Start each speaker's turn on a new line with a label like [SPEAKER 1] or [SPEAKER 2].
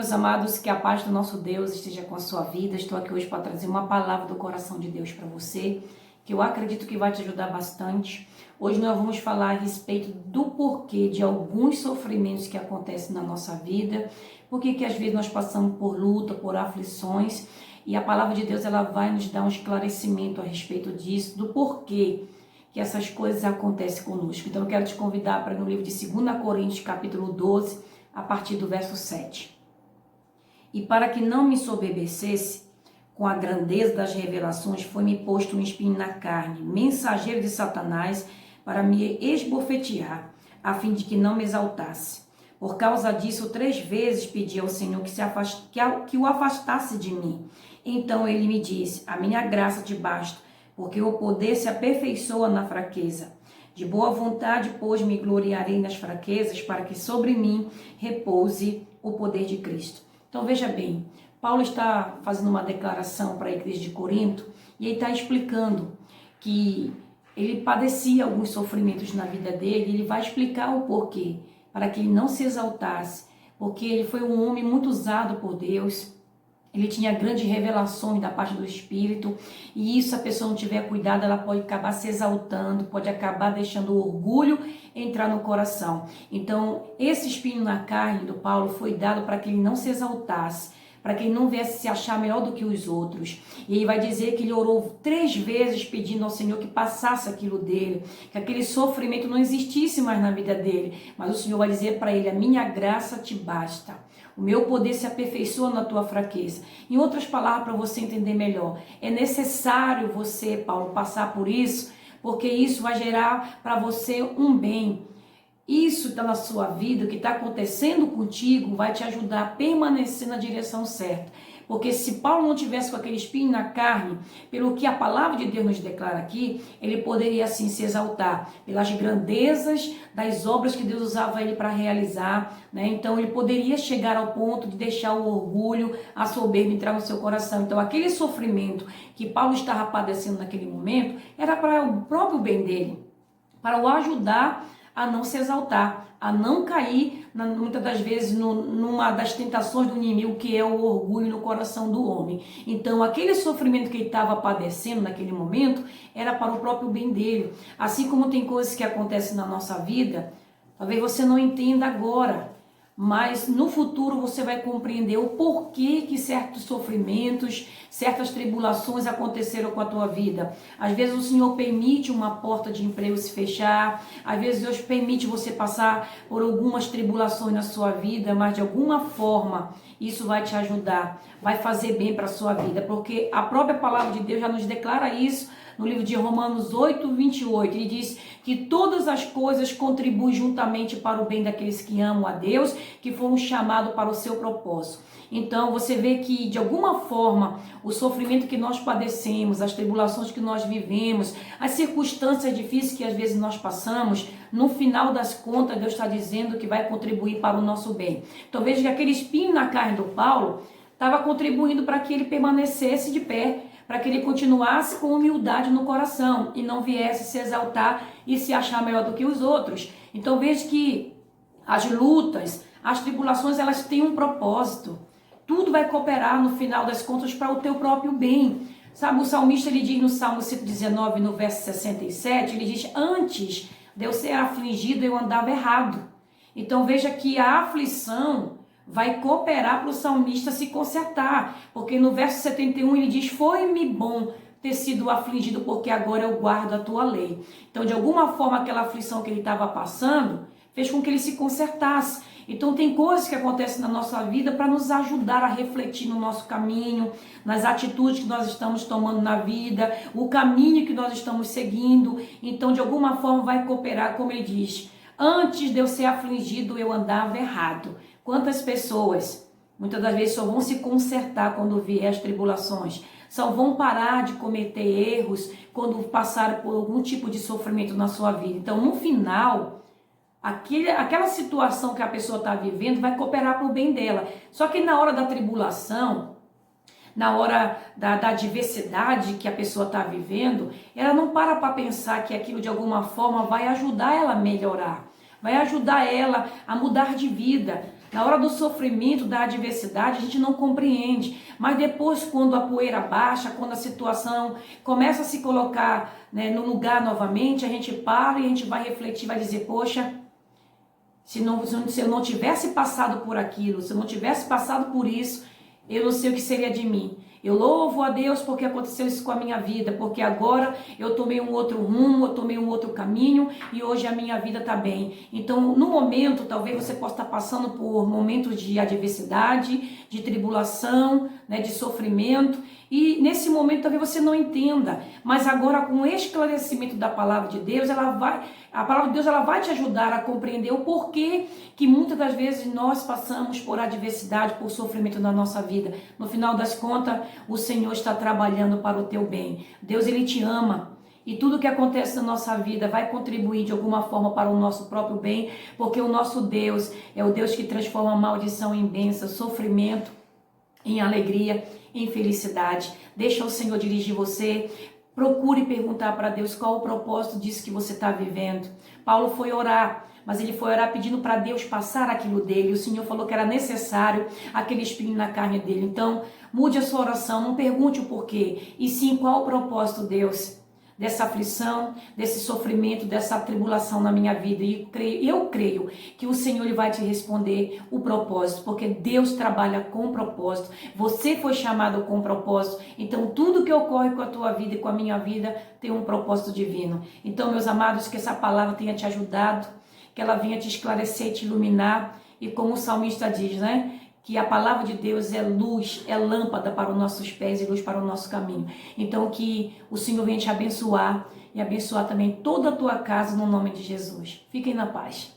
[SPEAKER 1] meus amados, que a paz do nosso Deus esteja com a sua vida. Estou aqui hoje para trazer uma palavra do coração de Deus para você, que eu acredito que vai te ajudar bastante. Hoje nós vamos falar a respeito do porquê de alguns sofrimentos que acontecem na nossa vida, porque que às vezes nós passamos por luta, por aflições, e a palavra de Deus ela vai nos dar um esclarecimento a respeito disso, do porquê que essas coisas acontecem conosco. Então eu quero te convidar para ir no livro de 2 Coríntios, capítulo 12, a partir do verso 7. E para que não me soberbecesse com a grandeza das revelações, foi-me posto um espinho na carne, mensageiro de Satanás, para me esbofetear, a fim de que não me exaltasse. Por causa disso, 3 vezes pedi ao Senhor que o afastasse de mim. Então ele me disse: a minha graça te basta, porque o poder se aperfeiçoa na fraqueza. De boa vontade, pois, me gloriarei nas fraquezas, para que sobre mim repouse o poder de Cristo. Então veja bem, Paulo está fazendo uma declaração para a igreja de Corinto, e ele está explicando que ele padecia alguns sofrimentos na vida dele, e ele vai explicar o porquê, para que ele não se exaltasse, porque ele foi um homem muito usado por Deus. Ele tinha grandes revelações da parte do Espírito, e isso, se a pessoa não tiver cuidado, ela pode acabar se exaltando, pode acabar deixando o orgulho entrar no coração. Então, esse espinho na carne do Paulo foi dado para que ele não se exaltasse, para que ele não viesse se achar melhor do que os outros. E ele vai dizer que ele orou 3 vezes pedindo ao Senhor que passasse aquilo dele, que aquele sofrimento não existisse mais na vida dele. Mas o Senhor vai dizer para ele: a minha graça te basta. O meu poder se aperfeiçoa na tua fraqueza. Em outras palavras, para você entender melhor, é necessário você, Paulo, passar por isso, porque isso vai gerar para você um bem. Isso está na sua vida, o que está acontecendo contigo vai te ajudar a permanecer na direção certa. Porque se Paulo não tivesse com aquele espinho na carne, pelo que a palavra de Deus nos declara aqui, ele poderia assim se exaltar pelas grandezas das obras que Deus usava ele para realizar, né? Então ele poderia chegar ao ponto de deixar o orgulho, a soberba entrar no seu coração. Então aquele sofrimento que Paulo estava padecendo naquele momento era para o próprio bem dele, para o ajudar a não se exaltar, a não cair, muitas das vezes, numa das tentações do inimigo, que é o orgulho no coração do homem. Então, aquele sofrimento que ele estava padecendo naquele momento, era para o próprio bem dele. Assim como tem coisas que acontecem na nossa vida, talvez você não entenda agora, mas no futuro você vai compreender o porquê que certos sofrimentos, certas tribulações aconteceram com a tua vida. Às vezes o Senhor permite uma porta de emprego se fechar, às vezes Deus permite você passar por algumas tribulações na sua vida, mas de alguma forma isso vai te ajudar, vai fazer bem para a sua vida, porque a própria palavra de Deus já nos declara isso. No livro de Romanos 8, 28, ele diz que todas as coisas contribuem juntamente para o bem daqueles que amam a Deus, que foram chamados para o seu propósito. Então, você vê que, de alguma forma, o sofrimento que nós padecemos, as tribulações que nós vivemos, as circunstâncias difíceis que às vezes nós passamos, no final das contas, Deus está dizendo que vai contribuir para o nosso bem. Então, veja que aquele espinho na carne do Paulo estava contribuindo para que ele permanecesse de pé, para que ele continuasse com humildade no coração e não viesse se exaltar e se achar melhor do que os outros. Então veja que as lutas, as tribulações, elas têm um propósito. Tudo vai cooperar no final das contas para o teu próprio bem. Sabe, o salmista ele diz no Salmo 119, no verso 67, ele diz: antes de eu ser afligido, eu andava errado. Então veja que a aflição vai cooperar para o salmista se consertar, porque no verso 71 ele diz: foi-me bom ter sido afligido, porque agora eu guardo a tua lei. Então, de alguma forma, aquela aflição que ele estava passando fez com que ele se consertasse. Então, tem coisas que acontecem na nossa vida para nos ajudar a refletir no nosso caminho, nas atitudes que nós estamos tomando na vida, o caminho que nós estamos seguindo. Então, de alguma forma, vai cooperar, como ele diz: antes de eu ser afligido, eu andava errado. Quantas pessoas, muitas das vezes, só vão se consertar quando vier as tribulações, só vão parar de cometer erros quando passarem por algum tipo de sofrimento na sua vida. Então, no final, aquela situação que a pessoa está vivendo vai cooperar para o bem dela. Só que na hora da tribulação, na hora da adversidade que a pessoa está vivendo, ela não para pensar que aquilo de alguma forma vai ajudar ela a melhorar, vai ajudar ela a mudar de vida. Na hora do sofrimento, da adversidade, a gente não compreende, mas depois, quando a poeira baixa, quando a situação começa a se colocar, né, no lugar novamente, a gente para e a gente vai refletir, vai dizer, poxa, se eu não tivesse passado por aquilo, se eu não tivesse passado por isso, eu não sei o que seria de mim. Eu louvo a Deus porque aconteceu isso com a minha vida, porque agora eu tomei um outro rumo, eu tomei um outro caminho e hoje a minha vida está bem. Então, no momento, talvez você possa estar passando por momentos de adversidade, de tribulação, né, de sofrimento, e nesse momento talvez você não entenda, mas agora com o esclarecimento da palavra de Deus, a palavra de Deus ela vai te ajudar a compreender o porquê que muitas das vezes nós passamos por adversidade, por sofrimento na nossa vida. No final das contas, o Senhor está trabalhando para o teu bem. Deus, Ele te ama. E tudo que acontece na nossa vida vai contribuir de alguma forma para o nosso próprio bem, porque o nosso Deus é o Deus que transforma a maldição em bênção, sofrimento em alegria, em felicidade. Deixa o Senhor dirigir você. Procure perguntar para Deus qual o propósito disso que você está vivendo. Paulo foi orar, mas ele foi orar pedindo para Deus passar aquilo dele. O Senhor falou que era necessário aquele espinho na carne dele. Então, mude a sua oração, não pergunte o porquê, e sim qual o propósito, Deus, dessa aflição, desse sofrimento, dessa tribulação na minha vida. E eu creio que o Senhor ele vai te responder o propósito, porque Deus trabalha com propósito. Você foi chamado com propósito. Então, tudo que ocorre com a tua vida e com a minha vida tem um propósito divino. Então, meus amados, que essa palavra tenha te ajudado, que ela venha te esclarecer, te iluminar. E como o salmista diz, né? Que a palavra de Deus é luz, é lâmpada para os nossos pés e luz para o nosso caminho. Então que o Senhor venha te abençoar e abençoar também toda a tua casa no nome de Jesus. Fiquem na paz.